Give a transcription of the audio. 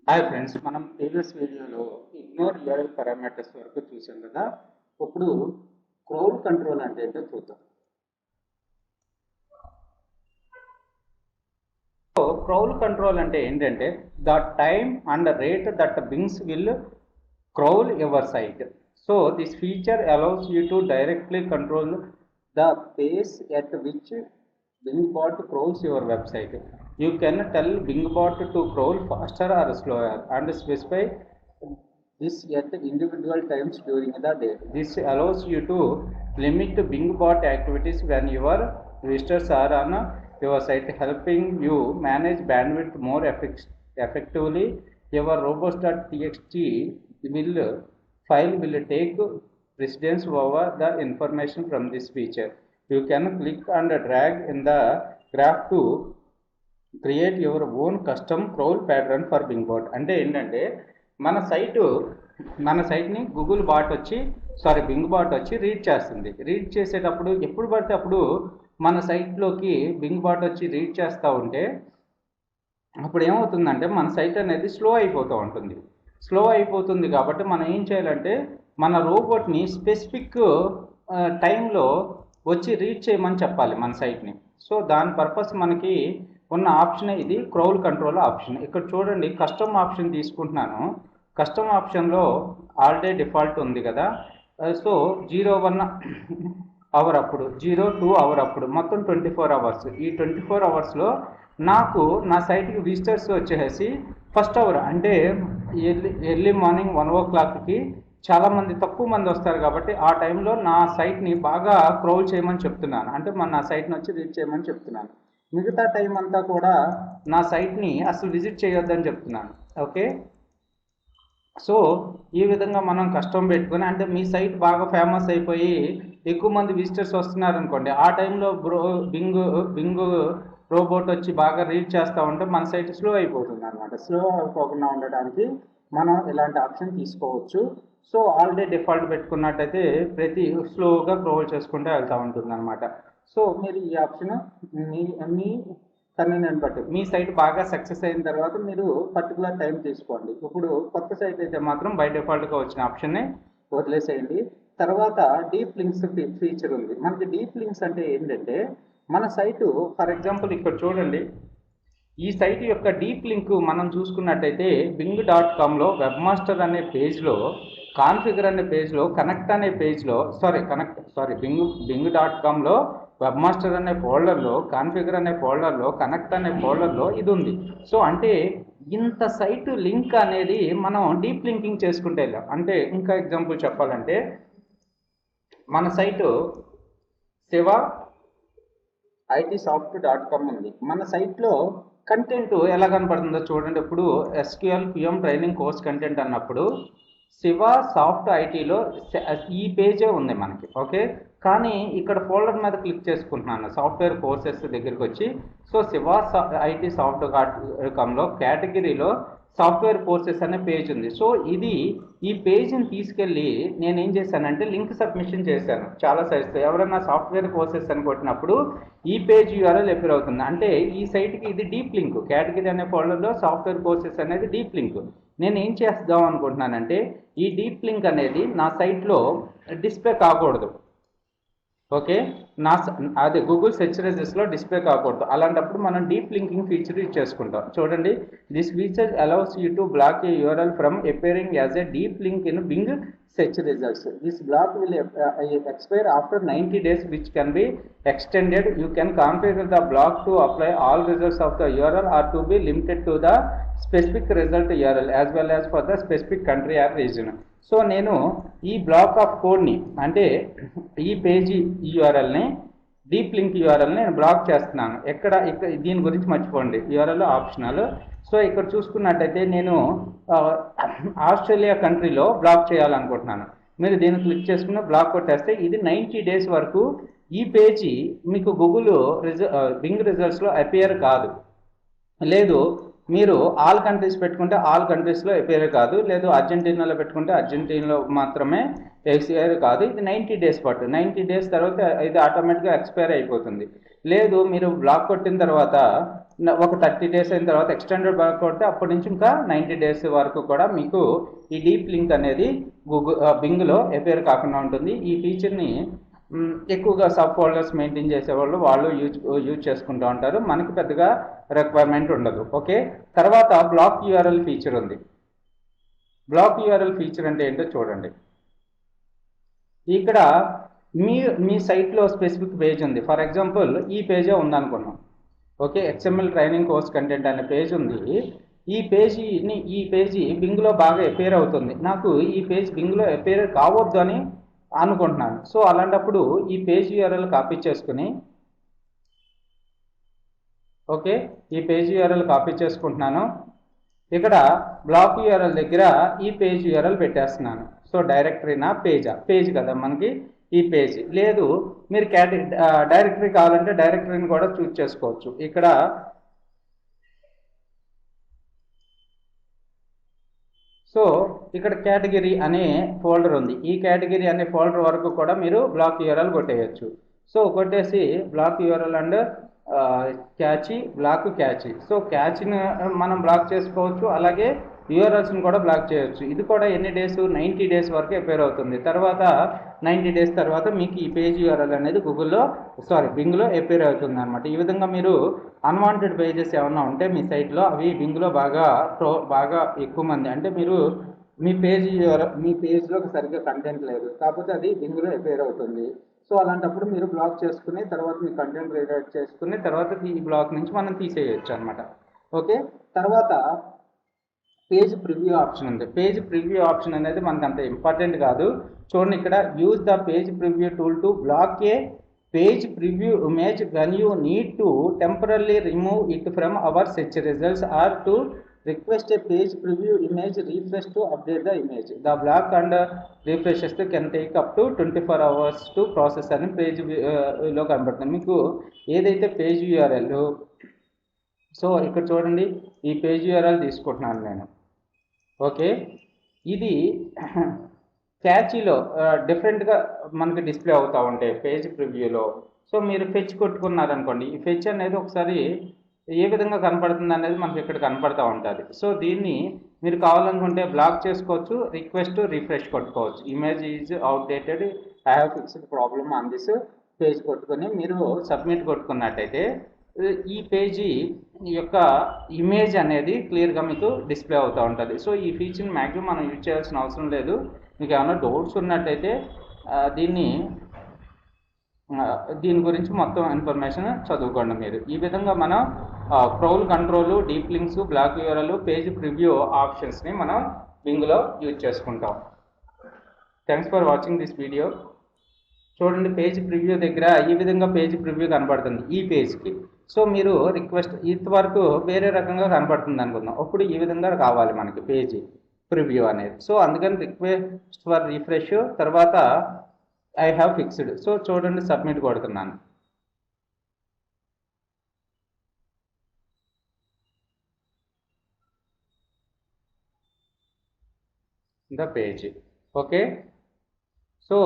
Hi friends, మనం previous వీడియోలో ignore URL parameters వరకు చూసాం కదా. ఇప్పుడు క్రౌడ్ కంట్రోల్ అంటే ఏంటో చూద్దాం. సో క్రౌడ్ కంట్రోల్ అంటే ఏంటంటే the time and rate that Bing's will crawl your site. So this feature allows you to directly control the pace at which Bingbot crawls your website. You can tell Bingbot to crawl faster or slower and specify this at individual times during the day. This allows you to limit Bingbot activities when your visitors are on your site, helping you manage bandwidth more effectively. Your robots.txt file will take precedence over the information from this feature. You can click and drag in the graph to create your own custom crawl pattern for Bingbot. అంటే ఏంటంటే మన సైట్ని Google bat వచ్చి బింగ్బాట్ వచ్చి read చేస్తుంది. Read చేసేటప్పుడు ఎప్పుడు పడితే అప్పుడు మన సైట్లోకి బింగ్బాట్ వచ్చి రీడ్ చేస్తూ ఉంటే అప్పుడు ఏమవుతుందంటే మన సైట్ అనేది స్లో అయిపోతుంది కాబట్టి మనం ఏం చేయాలంటే మన రోబోట్ని స్పెసిఫిక్ టైంలో వచ్చి రీడ్ చేయమని చెప్పాలి మన సైట్ని. సో దాని పర్పస్ మనకి ఉన్న ఆప్షన్ ఇది క్రౌల్ కంట్రోల్ ఆప్షన్. ఇక్కడ చూడండి, కస్టమ్ ఆప్షన్ తీసుకుంటున్నాను. కస్టమ్ ఆప్షన్లో ఆల్రెడీ డిఫాల్ట్ ఉంది కదా. సో 01 అవర్ అప్పుడు, 02 అవర్ అప్పుడు, మొత్తం 24 అవర్స్. ఈ 24 అవర్స్లో నాకు నా సైట్కి విజిటర్స్ వచ్చేసి ఫస్ట్ అవర్ అంటే ఎర్లీ మార్నింగ్ 1 o'clockకి చాలామంది తక్కువ మంది వస్తారు కాబట్టి ఆ టైంలో నా సైట్ని బాగా క్రౌల్ చేయమని చెప్తున్నాను. అంటే నా సైట్ని వచ్చి రీడ్ చేయమని చెప్తున్నాను. మిగతా టైం అంతా కూడా నా సైట్ని అసలు విజిట్ చేయొద్దని చెప్తున్నాను. ఓకే, సో ఈ విధంగా మనం కష్టం పెట్టుకొని, అంటే మీ సైట్ బాగా ఫేమస్ అయిపోయి ఎక్కువ మంది విజిటర్స్ వస్తున్నారు అనుకోండి, ఆ టైంలో బింగ్ రోబోట్ వచ్చి బాగా రీడ్ చేస్తూ ఉంటే మన సైట్ స్లో అయిపోతుంది అనమాట. స్లో అయిపోకుండా ఉండడానికి మనం ఇలాంటి ఆప్షన్ తీసుకోవచ్చు. సో ఆల్రెడీ డిఫాల్ట్ పెట్టుకున్నట్టయితే ప్రతి స్లోగా క్రోల్ చేసుకుంటూ వెళ్తూ ఉంటుంది అనమాట. సో మీరు ఈ ఆప్షన్ మీ కన్వీనియంట్ బట్టి, మీ సైట్ బాగా సక్సెస్ అయిన తర్వాత మీరు పర్టికులర్ టైం తీసుకోండి. ఇప్పుడు కొత్త సైట్ అయితే మాత్రం బై డిఫాల్ట్గా వచ్చిన ఆప్షన్ని వదిలేసేయండి. తర్వాత డీప్ లింక్స్ ఫీచర్ ఉంది. మనకి డీప్ లింక్స్ అంటే ఏంటంటే మన సైటు, ఫర్ ఎగ్జాంపుల్ ఇక్కడ చూడండి, ఈ సైట్ యొక్క డీప్ లింక్ మనం చూసుకున్నట్టయితే bing.comలో వెబ్మాస్టర్ అనే పేజ్లో, కాన్ఫిగర్ అనే పేజ్లో, కనెక్ట్ అనే పేజ్లో bing.comలో వెబ్మాస్టర్ అనే ఫోల్డర్లో, కాన్ఫిగర్ అనే ఫోల్డర్లో, కనెక్ట్ అనే ఫోల్డర్లో ఇది ఉంది. సో అంటే ఇంత సైటు లింక్ అనేది మనం డీప్ లింకింగ్ చేసుకుంటే వెళ్ళాం. అంటే ఇంకా ఎగ్జాంపుల్ చెప్పాలంటే మన సైటు shivaitsoft.com ఉంది. మన సైట్లో కంటెంట్ ఎలా కనపడుతుందో చూడండి. ఇప్పుడు SQL QM training course content అన్నప్పుడు శివ సాఫ్ట్ ఐటీలో ఈ పేజే ఉంది మనకి. ఓకే, కానీ ఇక్కడ ఫోల్డర్ మీద క్లిక్ చేసుకుంటున్నాను, సాఫ్ట్వేర్ కోర్సెస్ దగ్గరికి వచ్చి. సో శివ ఐటీ సాఫ్ట్.comలో కేటగిరీలో సాఫ్ట్వేర్ కోర్సెస్ అనే పేజ్ ఉంది. సో ఈ పేజ్ని తీసుకెళ్ళి నేనేం చేశానంటే లింక్ సబ్మిషన్ చేశాను చాలా సైట్స్తో. ఎవరైనా సాఫ్ట్వేర్ కోర్సెస్ అని కొట్టినప్పుడు ఈ పేజ్ యూఆర్ఎల్ ఎపిర్ అవుతుంది. అంటే ఈ సైట్కి ఇది డీప్ లింక్. కేటగిరీ అనే ఫోల్డర్లో సాఫ్ట్వేర్ కోర్సెస్ అనేది డీప్ లింక్. నేను ఏం చేద్దాం అనుకుంటున్నానంటే ఈ డీప్ లింక్ అనేది నా సైట్లో డిస్ప్లే కాకూడదు. ఓకే, అది గూగుల్ సెర్చ్ రిజల్ట్స్లో డిస్ప్లే కాకూడదు. అలాంటప్పుడు మనం డీప్ లింకింగ్ ఫీచర్ యూజ్ చేసుకుంటాం. చూడండి, this feature allows you to block a URL from appearing as a deep link in Bing search results. This block will expire after 90 days, which can be extended. You can configure the block to apply all results of the URL or to be limited to the specific result URL as well as for the specific country or region. So నేను ఈ black of కోడ్ని, అంటే ఈ page యూఆర్ఎల్ని, deep link యూఆర్ఎల్ని నేను black చేస్తున్నాను. ఇక్కడ దీని గురించి మర్చిపోండి, యూఆర్ఎల్ ఆప్షనల్. సో ఇక్కడ చూసుకున్నట్టయితే నేను ఆస్ట్రేలియా కంట్రీలో బ్లాక్ చేయాలనుకుంటున్నాను. మీరు దీన్ని క్లిక్ చేసుకుని బ్లాక్ కొట్టేస్తే ఇది 90 days వరకు ఈ పేజీ మీకు గూగుల్ బింగ్ రిజల్ట్స్లో అపియర్ కాదు. లేదు, మీరు ఆల్ కంట్రీస్ పెట్టుకుంటే ఆల్ కంట్రీస్లో ఎపియర్ కాదు. లేదు, అర్జెంటీనాలో పెట్టుకుంటే అర్జెంటీనాలో మాత్రమే ఎక్స్పైర్ కాదు. ఇది 90 days పాటు. 90 days తర్వాత ఇది ఆటోమేటిక్గా ఎక్స్పైర్ అయిపోతుంది. లేదు మీరు బ్లాక్ కొట్టిన తర్వాత ఒక 30 డేస్ అయిన తర్వాత ఎక్స్టెండెడ్ బ్లాక్ కొడితే అప్పటి నుంచి ఇంకా 90 డేస్ వరకు కూడా మీకు ఈ డీప్ లింక్ అనేది బింగ్లో అపేర్ కాకుండా ఉంటుంది. ఈ ఫీచర్ని ఎక్కువగా సబ్ ఫోల్డర్స్ మెయింటైన్ చేసేవాళ్ళు వాళ్ళు యూజ్ చేసుకుంటూ ఉంటారు. మనకి పెద్దగా రిక్వైర్మెంట్ ఉండదు. ఓకే, తర్వాత బ్లాక్ యూఆర్ఎల్ ఫీచర్ ఉంది. బ్లాక్ యూఆర్ఎల్ ఫీచర్ అంటే ఏంటో చూడండి. ఇక్కడ మీ సైట్లో స్పెసిఫిక్ పేజ్ ఉంది. ఫర్ ఎగ్జాంపుల్ ఈ పేజే ఉందనుకున్నాం. Okay, XML training course content అనే పేజ్ ఉంది. ఈ పేజీ బింగ్లో బాగా అపేర్ అవుతుంది. నాకు ఈ పేజ్ బింగ్లో అపేర్ కావద్దు అని అనుకుంటున్నాను. సో అలాంటప్పుడు ఈ పేజ్ యూఆర్ఎల్ కాపీ చేసుకుని, ఓకే, ఈ పేజ్ యూఆర్ఎల్ కాపీ చేసుకుంటున్నాను. ఇక్కడ బ్లాక్ యూఆర్ఎల్ దగ్గర ఈ పేజ్ యూఆర్ఎల్ పెట్టేస్తున్నాను. సో డైరెక్టరీనా పేజ్ కదా మనకి ఈ పేజ్. లేదు మీరు డైరెక్టరీ కావాలంటే డైరెక్టరీని కూడా చూస్ చేసుకోవచ్చు. ఇక్కడ సో ఇక్కడ కేటగిరీ అనే ఫోల్డర్ ఉంది. ఈ కేటగిరీ అనే ఫోల్డర్ వరకు కూడా మీరు బ్లాక్ యూఆర్ఎల్ కొట్టేయచ్చు. సో కొట్టేసి block URL and cache. So క్యాచ్ని మనం బ్లాక్ చేసుకోవచ్చు, అలాగే యూఆర్ఎల్స్ని కూడా బ్లాక్ చేయొచ్చు. ఇది కూడా ఎన్ని డేస్, 90 డేస్ వరకు అపేర్ అవుతుంది. తర్వాత 90 డేస్ తర్వాత మీకు ఈ పేజ్ యూఆర్ఎల్ అనేది బింగ్లో అపేర్ అవుతుంది అనమాట. ఈ విధంగా మీరు అన్వాంటెడ్ పేజెస్ ఏమన్నా ఉంటే మీ సైట్లో అవి బింగ్లో బాగా ఎక్కువ మంది అంటే మీ పేజ్లో సరిగ్గా కంటెంట్ లేదు, కాకపోతే అది బింగ్లో అపేర్ అవుతుంది. సో అలాంటప్పుడు మీరు బ్లాక్ చేసుకుని తర్వాత మీ కంటెంట్ రీడైరెక్ట్ చేసుకుని తర్వాత ఈ బ్లాక్ నుంచి మనం తీసేయచ్చు అనమాట. ఓకే, తర్వాత పేజ్ ప్రివ్యూ ఆప్షన్ ఉంది. పేజ్ ప్రివ్యూ ఆప్షన్ అనేది మనకు అంత ఇంపార్టెంట్ కాదు. చూడండి, ఇక్కడ use the page preview tool to block a page preview image when you need to temporary remove it from our search results or to request a page preview image refresh to update the image. The block and refreshes can take up to 24 hours to process అని page లో కనబడుతుంది. మీకు ఏదైతే page URL, so ఇక్కడ చూడండి ఈ page URL తీసుకుంటున్నాను నేను. ఓకే, ఇది క్యాచీలో డిఫరెంట్గా మనకి డిస్ప్లే అవుతూ ఉంటాయి పేజ్ ప్రివ్యూలో. సో మీరు ఫెచ్ కొట్టుకున్నారనుకోండి, ఈ ఫెచ్ అనేది ఒకసారి ఏ విధంగా కనపడుతుంది అనేది మనకి ఇక్కడ కనపడుతూ ఉంటుంది. సో దీన్ని మీరు కావాలనుకుంటే బ్లాక్ చేసుకోవచ్చు, రిక్వెస్ట్ రిఫ్రెష్ కొట్టుకోవచ్చు. Image is outdated, I have fixed problem on this page కొట్టుకొని మీరు సబ్మిట్ కొట్టుకున్నట్టయితే ఈ పేజీ యొక్క ఇమేజ్ అనేది క్లియర్గా మీకు డిస్ప్లే అవుతూ ఉంటుంది. సో ఈ ఫీచర్ని మ్యాక్సిమం మనం యూజ్ చేయాల్సిన అవసరం లేదు. మీకు ఏమైనా డౌట్స్ ఉన్నట్టయితే దీని గురించి మొత్తం ఇన్ఫర్మేషన్ చదువుకోండి మీరు. ఈ విధంగా మనం crawl control, deep links, block URL, page preview ఆప్షన్స్ని మనం బింగ్లో యూజ్ చేసుకుంటాం. Thanks for watching this video. చూడండి, పేజ్ ప్రివ్యూ దగ్గర ఈ విధంగా పేజ్ ప్రివ్యూ కనబడుతుంది ఈ పేజ్కి. సో మీరు రిక్వెస్ట్ ఇంతవరకు వేరే రకంగా కనబడుతుంది అనుకుందాం, అప్పుడు ఈ విధంగా కావాలి మనకి పేజ్ ప్రివ్యూ అనేది. సో అందుకని రిక్వెస్ట్ ఫర్ రిఫ్రెష్ తర్వాత ఐ హ్యావ్ ఫిక్స్డ్. సో చూడండి, సబ్మిట్ కొడుతున్నాను. The page. Okay, so